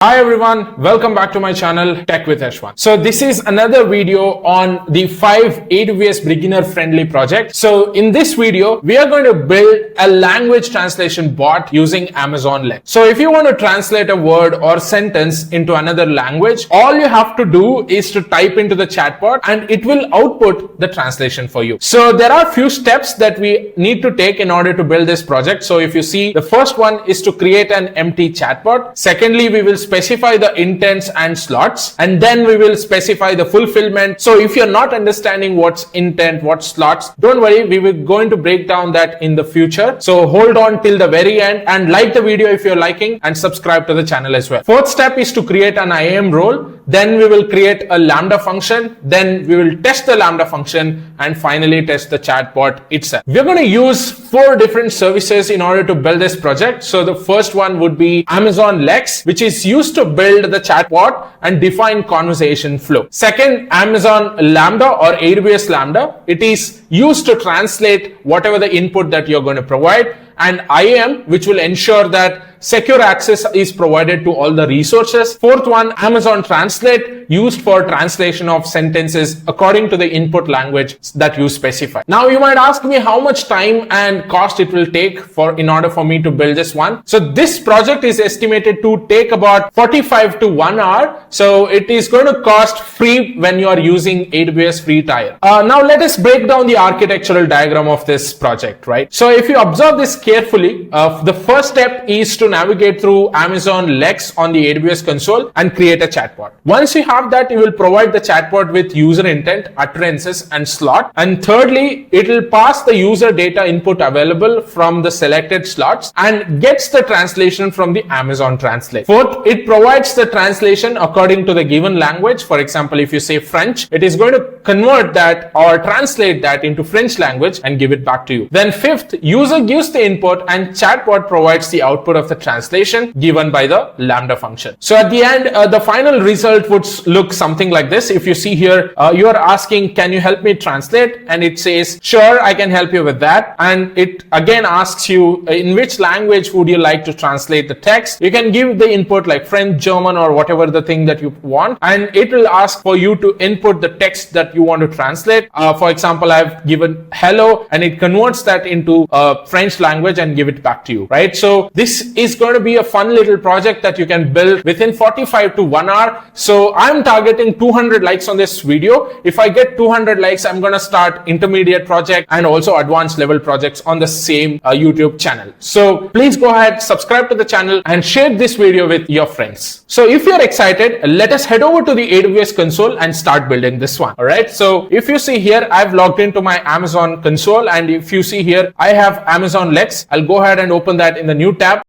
Hi everyone, welcome back to my channel Tech with Ashwan. So this is another video on the 5 AWS beginner friendly project. So in this video, we are going to build a language translation bot using Amazon Lex. So if you want to translate a word or sentence into another language, all you have to do is to type into the chatbot and it will output the translation for you. So there are a few steps that we need to take in order to build this project. So if you see, the first one is to create an empty chatbot. Secondly, we will specify the intents and slots, and then we will specify the fulfillment. So if you're not understanding what's intent, what's slots, don't worry, we will going to break down that in the future. So hold on till the very end and like the video if you're liking, and subscribe to the channel as well. Fourth step is to create an IAM role. Then we will create a Lambda function. Then we will test the Lambda function and finally test the chatbot itself. We're going to use 4 different services in order to build this project. So the first one would be Amazon Lex, which is used to build the chatbot and define conversation flow. Second, Amazon Lambda or AWS Lambda. It is used to translate whatever the input that you're going to provide. And IAM, which will ensure that secure access is provided to all the resources. Fourth one, Amazon Translate, used for translation of sentences according to the input language that you specify. Now you might ask me how much time and cost it will take in order for me to build this one. So this project is estimated to take about 45 to 1 hour. So it is going to cost free when you are using AWS free tier. Now let us break down the architectural diagram of this project, right? So if you observe this carefully, the first step is to navigate through Amazon Lex on the AWS console and create a chatbot. Once you have that, you will provide the chatbot with user intent, utterances, and slot. And thirdly, it will pass the user data input available from the selected slots and gets the translation from the Amazon Translate. Fourth, it provides the translation according to the given language. For example, if you say French, it is going to convert that or translate that into French language and give it back to you. Then fifth, user gives the input and chatbot provides the output of the translation given by the Lambda function. So at the end, the final result would look something like this. If you see here, you are asking, can you help me translate? And it says, sure, I can help you with that. And it again asks you, in which language would you like to translate the text? You can give the input like French, German, or whatever the thing that you want. And it will ask for you to input the text that you want to translate. For example, I've given hello and it converts that into French language and give it back to you, right? So this is going to be a fun little project that you can build within 45 to 1 hour. So I'm targeting 200 likes on this video. If I get 200 likes, I'm going to start intermediate project and also advanced level projects on the same YouTube channel. So please go ahead, subscribe to the channel and share this video with your friends. So if you're excited, let us head over to the AWS console and start building this one. All right. So if you see here, I've logged into my Amazon console, and if you see here, I have Amazon Lex. I'll go ahead and open that in the new tab.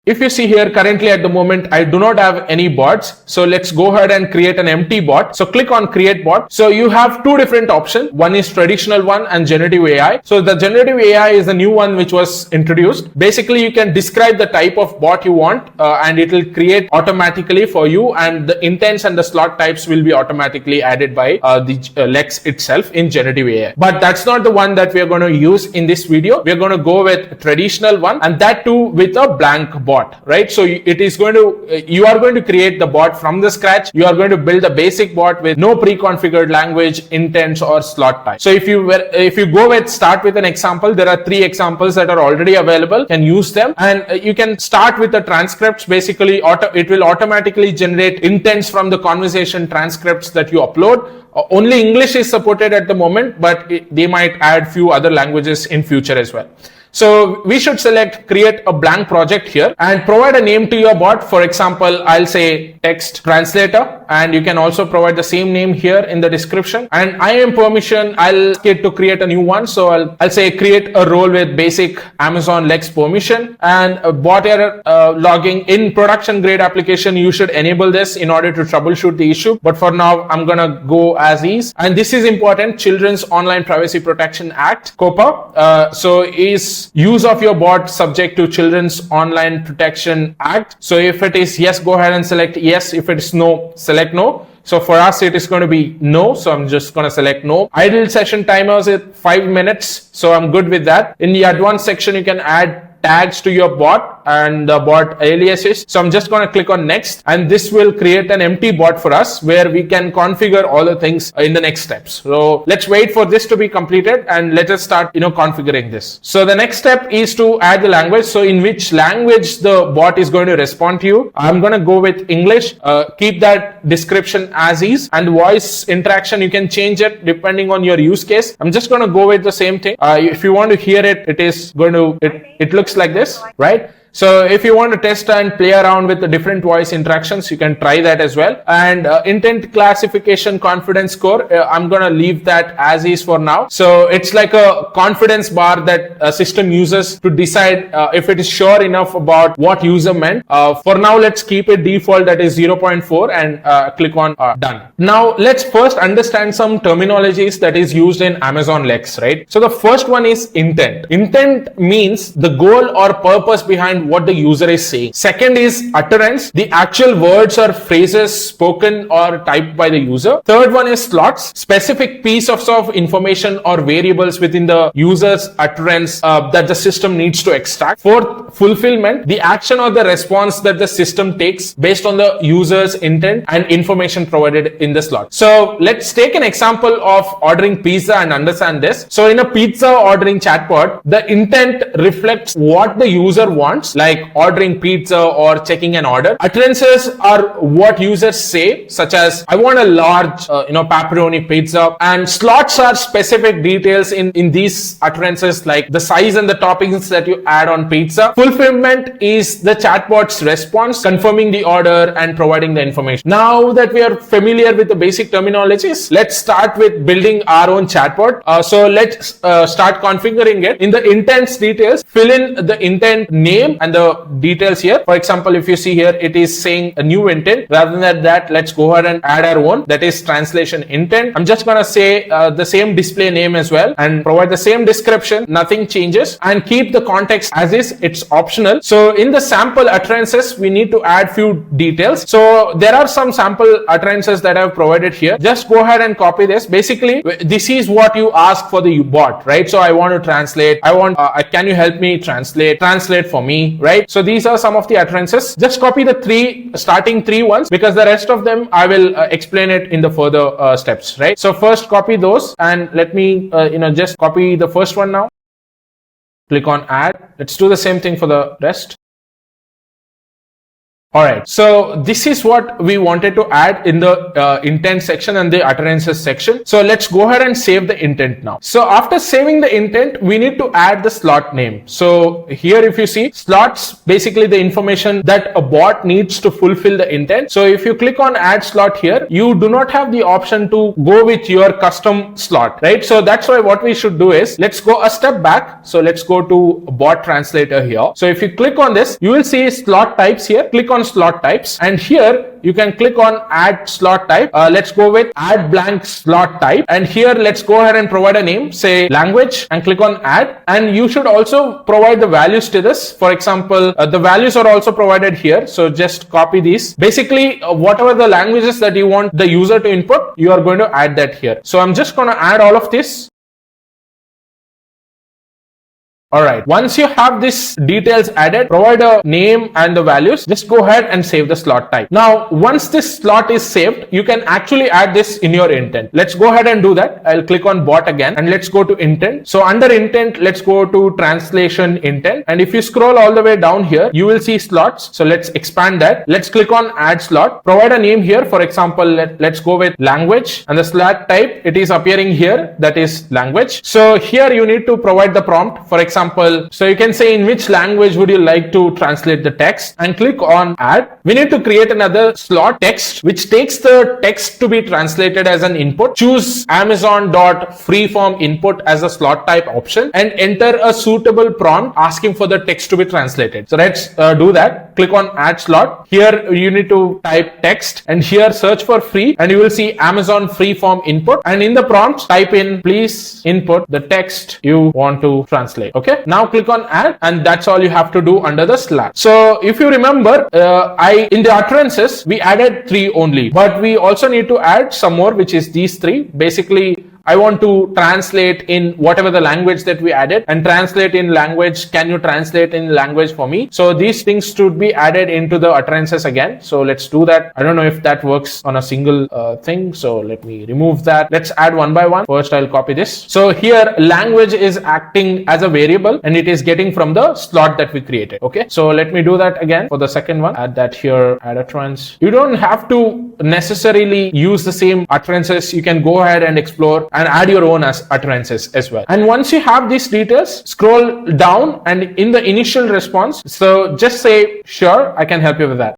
If you see here, currently at the moment, I do not have any bots. So let's go ahead and create an empty bot. So click on create bot. So you have 2 different options. One is traditional one and generative AI. So the generative AI is the new one which was introduced. Basically, you can describe the type of bot you want and it will create automatically for you, and the intents and the slot types will be automatically added by the Lex itself in generative AI. But that's not the one that we are going to use in this video. We're going to go with traditional one, and that too with a blank bot. Right? So it is going to, you are going to create the bot from the scratch. You are going to build a basic bot with no pre-configured language, intents, or slot type. So if you go with start with an example, there are 3 examples that are already available. You can use them, and you can start with the transcripts. Basically, it will automatically generate intents from the conversation transcripts that you upload. Only English is supported at the moment, but they might add few other languages in future as well. So we should select create a blank project here and provide a name to your bot. For example, I'll say text translator, and you can also provide the same name here in the description. And IAM permission, I'll get to create a new one. So I'll say create a role with basic Amazon Lex permission, and a bot error logging in production grade application. You should enable this in order to troubleshoot the issue. But for now, I'm going to go as is. And this is important. Children's Online Privacy Protection Act, COPPA. So is use of your bot subject to Children's Online Protection Act. So if it is yes, go ahead and select yes. If it is no, select no. So for us, it is going to be no. So I'm just going to select no. Idle session timer is at 5 minutes. So I'm good with that. In the advanced section, you can add tags to your bot. and the bot alias is. So I'm just going to click on next, and this will create an empty bot for us where we can configure all the things in the next steps. So let's wait for this to be completed and let us start, configuring this. So the next step is to add the language. So in which language the bot is going to respond to you. I'm going to go with English. Keep that description as is, and voice interaction you can change it depending on your use case. I'm just going to go with the same thing. If you want to hear it, it looks like this, right? So if you want to test and play around with the different voice interactions, you can try that as well. And intent classification confidence score, I'm going to leave that as is for now. So it's like a confidence bar that a system uses to decide if it is sure enough about what user meant. For now, let's keep it default, that is 0.4, and click on done. Now let's first understand some terminologies that is used in Amazon Lex, right? So the first one is intent. Intent means the goal or purpose behind what the user is saying. Second is utterance, the actual words or phrases spoken or typed by the user. Third one is slots, specific pieces of information or variables within the user's utterance that the system needs to extract. Fourth, fulfillment, the action or the response that the system takes based on the user's intent and information provided in the slot. So let's take an example of ordering pizza and understand this. So in a pizza ordering chatbot, the intent reflects what the user wants, like ordering pizza or checking an order. Utterances are what users say, such as I want a large pepperoni pizza, and slots are specific details in these utterances, like the size and the toppings that you add on pizza. Fulfillment is the chatbot's response, confirming the order and providing the information. Now that we are familiar with the basic terminologies, let's start with building our own chatbot. So let's start configuring it. In the intents details, fill in the intent name and the details here. For example, if you see here, it is saying a new intent. Rather than that, let's go ahead and add our own, that is translation intent. I'm just going to say the same display name as well and provide the same description. Nothing changes, and keep the context as is. It's optional. So in the sample utterances, we need to add few details. So there are some sample utterances that I've provided here. Just go ahead and copy this. Basically, this is what you ask for the bot, right? So I want to translate. Can you help me translate for me, right? So these are some of the utterances. Just copy the starting three ones, because the rest of them I will explain it in the further steps, right? So first copy those, and let me just copy the first one now. Click on add. Let's do the same thing for the rest. Alright, so this is what we wanted to add in the intent section and the utterances section. So let's go ahead and save the intent now. So after saving the intent, we need to add the slot name. So here if you see, slots, basically the information that a bot needs to fulfill the intent. So if you click on add slot here, you do not have the option to go with your custom slot, right? So that's why what we should do is, let's go a step back. So let's go to bot translator here. So if you click on this, you will see slot types here. Click on slot types, and here you can click on add slot type. Let's go with add blank slot type, and here let's go ahead and provide a name, say language, and click on add. And you should also provide the values to this. For example, the values are also provided here, so just copy these. Basically, whatever the languages that you want the user to input, you are going to add that here. So I'm just going to add all of this. Alright, once you have these details added, provide a name and the values, just go ahead and save the slot type. Now, once this slot is saved, you can actually add this in your intent. Let's go ahead and do that. I'll click on bot again, and let's go to intent. So under intent, let's go to translation intent. And if you scroll all the way down here, you will see slots. So let's expand that. Let's click on add slot. Provide a name here. For example, let's go with language, and the slot type, it is appearing here, that is language. So here you need to provide the prompt. For example, so you can say in which language would you like to translate the text, and click on add. We need to create another slot text which takes the text to be translated as an input. Choose Amazon.freeform input as a slot type option, and enter a suitable prompt asking for the text to be translated. So let's do that. Click on add slot. Here you need to type text, and here search for free, and you will see Amazon freeform input, and in the prompt type in please input the text you want to translate. Okay, now click on add, and that's all you have to do under the slot. So if you remember, in the utterances we added 3 only, but we also need to add some more, which is these 3. Basically I want to translate in whatever the language that we added, and translate in language. Can you translate in language for me? So these things should be added into the utterances again. So let's do that. I don't know if that works on a single thing. So let me remove that. Let's add one by one. First, I'll copy this. So here language is acting as a variable and it is getting from the slot that we created. Okay. So let me do that again for the second one. Add that here, add utterance. You don't have to necessarily use the same utterances. You can go ahead and explore and add your own utterances as well. And once you have these details, scroll down and in the initial response, so just say, sure, I can help you with that.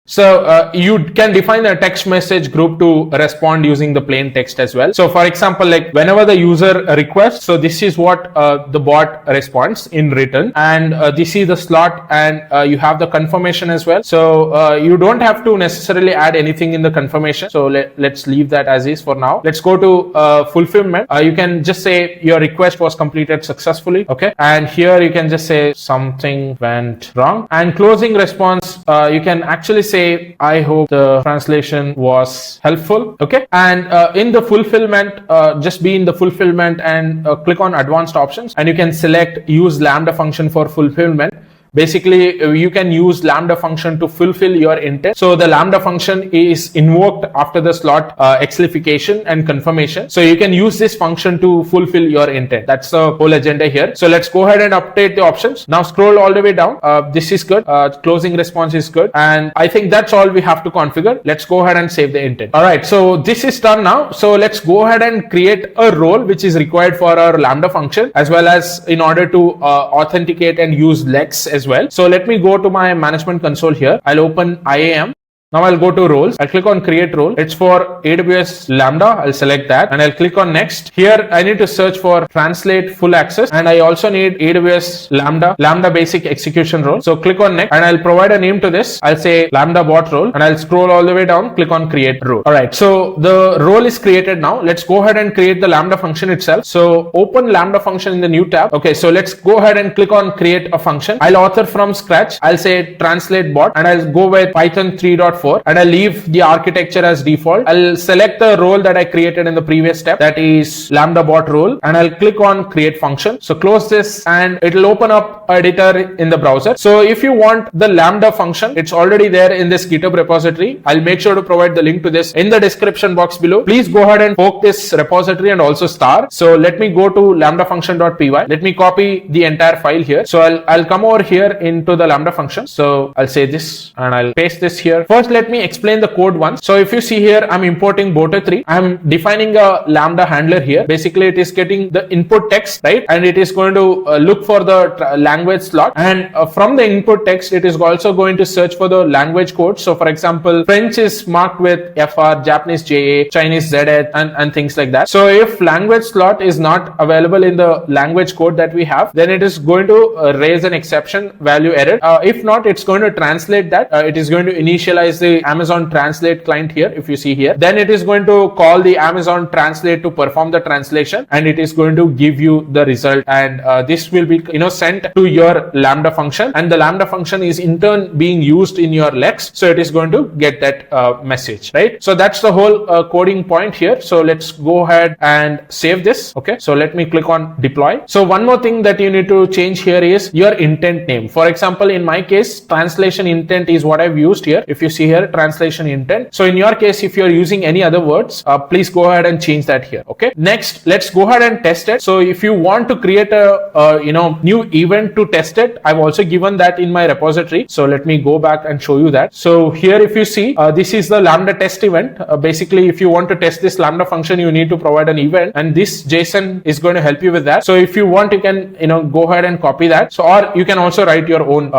So you can define a text message group to respond using the plain text as well. So for example, like whenever the user requests, so this is what the bot responds in written, and this is the slot, and you have the confirmation as well. So you don't have to necessarily add anything in the confirmation. So let's leave that as is for now. Let's go to fulfillment. You can just say your request was completed successfully. Okay. And here you can just say something went wrong, and closing response, you can actually say, I hope the translation was helpful. Okay. And in the fulfillment, just be in the fulfillment and click on advanced options, and you can select use Lambda function for fulfillment. Basically, you can use Lambda function to fulfill your intent. So the Lambda function is invoked after the slot exlification and confirmation. So you can use this function to fulfill your intent. That's the whole agenda here. So let's go ahead and update the options. Now scroll all the way down. This is good. Closing response is good. And I think that's all we have to configure. Let's go ahead and save the intent. All right. So this is done now. So let's go ahead and create a role which is required for our Lambda function, as well as in order to authenticate and use Lex as well. So let me go to my management console here. I'll open IAM. Now I'll go to roles. I'll click on create role. It's for AWS Lambda. I'll select that and I'll click on next. Here I need to search for translate full access, and I also need AWS Lambda basic execution role. So click on next and I'll provide a name to this. I'll say Lambda bot role, and I'll scroll all the way down, click on create role. All right. So the role is created now. Let's go ahead and create the Lambda function itself. So open Lambda function in the new tab. Okay. So let's go ahead and click on create a function. I'll author from scratch. I'll say translate bot, and I'll go with Python 3.4. And I'll leave the architecture as default. I'll select the role that I created in the previous step, that is Lambda bot role, and I'll click on create function. So close this and it'll open up editor in the browser. So if you want the Lambda function, it's already there in this GitHub repository. I'll make sure to provide the link to this in the description box below. Please go ahead and poke this repository and also star. So let me go to lambda function.py. Let me copy the entire file here. So I'll come over here into the Lambda function. So I'll say this and I'll paste this here. First, let me explain the code once. So if you see here, I'm importing Boto3. I'm defining a Lambda handler here. Basically, it is getting the input text, right? And it is going to look for the language slot. And from the input text, it is also going to search for the language code. So for example, French is marked with FR, Japanese JA, Chinese ZH, and things like that. So if language slot is not available in the language code that we have, then it is going to raise an exception value error. If not, it's going to translate that. It is going to initialize the Amazon Translate client here. If you see here, then it is going to call the Amazon Translate to perform the translation, and it is going to give you the result. And this will be sent to your Lambda function, and the Lambda function is in turn being used in your Lex. So it is going to get that message, right? So that's the whole coding point here. So let's go ahead and save this. Okay. So let me click on deploy. So one more thing that you need to change here is your intent name. For example, in my case, translation intent is what I've used here. If you see here, translation intent. So in your case, if you're using any other words, please go ahead and change that here. Okay. Next, let's go ahead and test it. So if you want to create a new event to test it, I've also given that in my repository. So let me go back and show you that. So here, if you see, this is the Lambda test event. Basically, if you want to test this Lambda function, you need to provide an event, and this JSON is going to help you with that. So if you want, you can go ahead and copy that. So or you can also write your own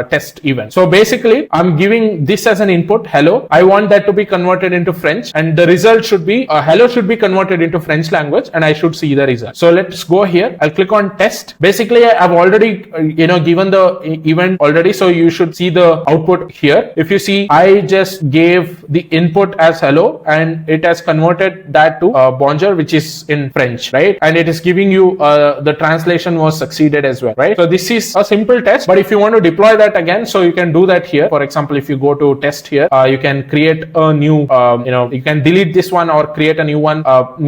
test event. So basically, I'm giving this as an input, hello. I want that to be converted into French, and the result should be hello should be converted into French language, and I should see the result. So let's go here. I'll click on test. Basically, I've already given the event already, so you should see the output here. If you see, I just gave the input as hello, and it has converted that to bonjour, which is in French, right? And it is giving you the translation was succeeded as well, right? So this is a simple test, but if you want to deploy that again, so you can do that here. For example, if you go go to test here, you can create a new, you can delete this one or create a new one,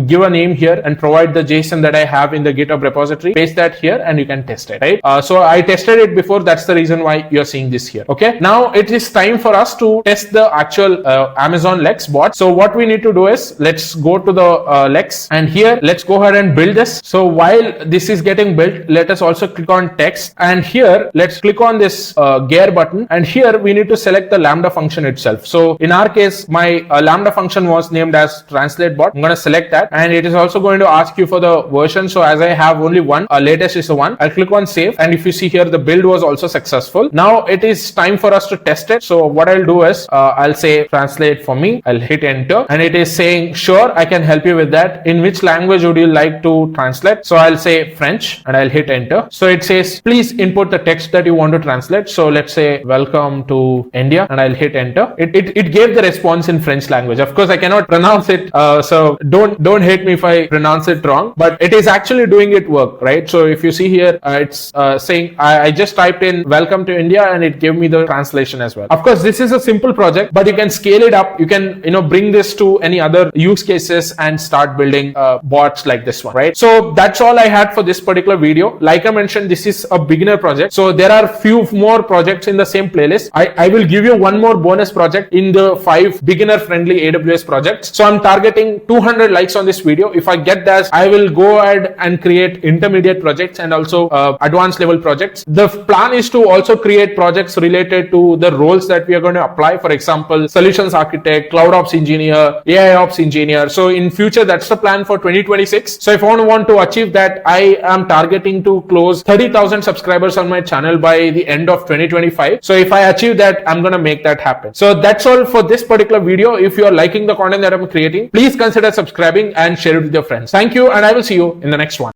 give a name here and provide the JSON that I have in the GitHub repository, paste that here and you can test it, right? So I tested it before. That's the reason why you're seeing this here. Okay. Now it is time for us to test the actual Amazon Lex bot. So what we need to do is let's go to the Lex, and here let's go ahead and build this. So while this is getting built, let us also click on text, and here let's click on this gear button, and here we need to select the Lambda function itself. So in our case, my Lambda function was named as translate bot. I'm going to select that, and it is also going to ask you for the version. So as I have only one, latest is the one. I'll click on save, and if you see here, the build was also successful. Now it is time for us to test it. So what I'll do is I'll say translate for me. I'll hit enter, and it is saying sure, I can help you with that. In which language would you like to translate? So I'll say French, and I'll hit enter. So it says please input the text that you want to translate. So let's say welcome to India, and I'll hit enter. It gave the response in French language. Of course I cannot pronounce it, so don't hate me if I pronounce it wrong, but it is actually doing it work, right? So if you see here, it's saying I just typed in welcome to India, and it gave me the translation as well. Of course this is a simple project, but you can scale it up. You can bring this to any other use cases and start building bots like this one, right? So that's all I had for this particular video. Like I mentioned, this is a beginner project, so there are few more projects in the same playlist. I will give you one more bonus project in the 5 beginner friendly AWS projects. So I'm targeting 200 likes on this video. If I get that, I will go ahead and create intermediate projects and also advanced level projects. The plan is to also create projects related to the roles that we are going to apply. For example, solutions architect, cloud ops engineer, AI ops engineer. So in future, that's the plan for 2026. So if I want to achieve that, I am targeting to close 30,000 subscribers on my channel by the end of 2025. So if I achieve that, I'm going to make that happen. So that's all for this particular video. If you are liking the content that I'm creating, please consider subscribing and share it with your friends. Thank you, and I will see you in the next one.